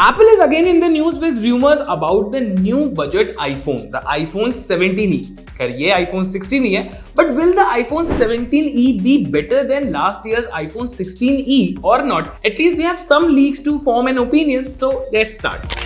Apple is again in the news with rumors about the new budget iPhone, the iPhone 17e. खैर ये iPhone 16 ही है, but will the iPhone 17e be better than last year's iPhone 16e or not? At least we have some leaks to form an opinion, so let's start.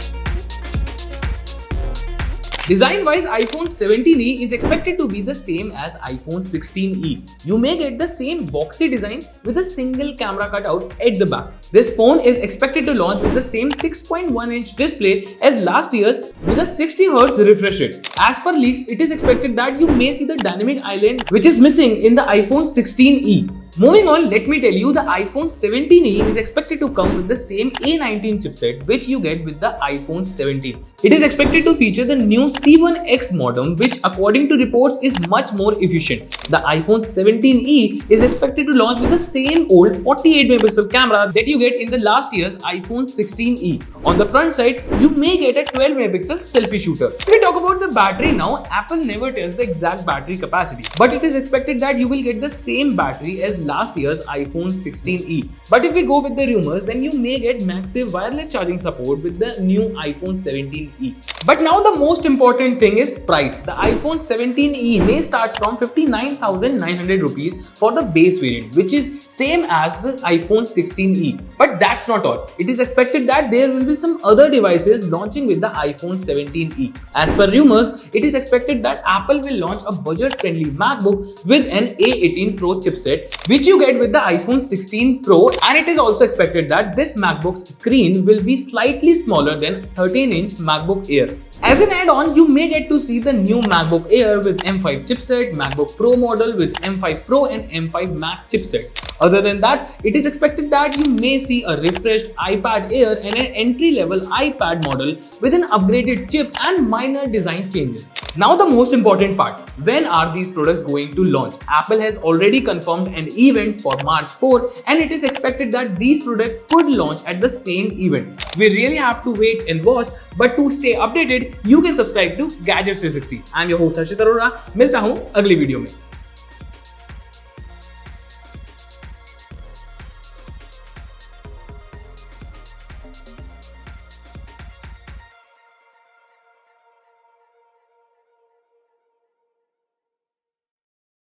Design-wise, iPhone 17e is expected to be the same as iPhone 16e. You may get the same boxy design with a single camera cutout at the back. This phone is expected to launch with the same 6.1-inch display as last year's with a 60Hz refresh rate. As per leaks, it is expected that you may see the dynamic island which is missing in the iPhone 16e. Moving on, let me tell you the iPhone 17e is expected to come with the same A19 chipset which you get with the iPhone 17. It is expected to feature the new C1X modem which according to reports is much more efficient. The iPhone 17e is expected to launch with the same old 48MP camera that you get in the last year's iPhone 16e. On the front side, you may get a 12MP selfie shooter. If we talk about the battery now, Apple never tells the exact battery capacity, but it is expected that you will get the same battery as last year's iPhone 16e. But if we go with the rumors, then you may get massive wireless charging support with the new iPhone 17e. But now the most important thing is price. The iPhone 17e may start from 59,900 rupees for the base variant, which is same as the iPhone 16e. But that's not all. It is expected that there will be some other devices launching with the iPhone 17e. As per rumors, it is expected that Apple will launch a budget-friendly MacBook with an A18 Pro chipset, which you get with the iPhone 16 Pro, and it is also expected that this MacBook's screen will be slightly smaller than 13-inch MacBook Air. As an add-on, you may get to see the new MacBook Air with M5 chipset, MacBook Pro model with M5 Pro and M5 Max chipsets. Other than that, it is expected that you may see a refreshed iPad Air and an entry-level iPad model with an upgraded chip and minor design changes. Now the most important part, when are these products going to launch? Apple has already confirmed an event for March 4 and it is expected that these products could launch at the same event. We really have to wait and watch, but to stay updated, you can subscribe to Gadgets 360. I am your host Harshit Arora. मिलता हूँ अगली video में.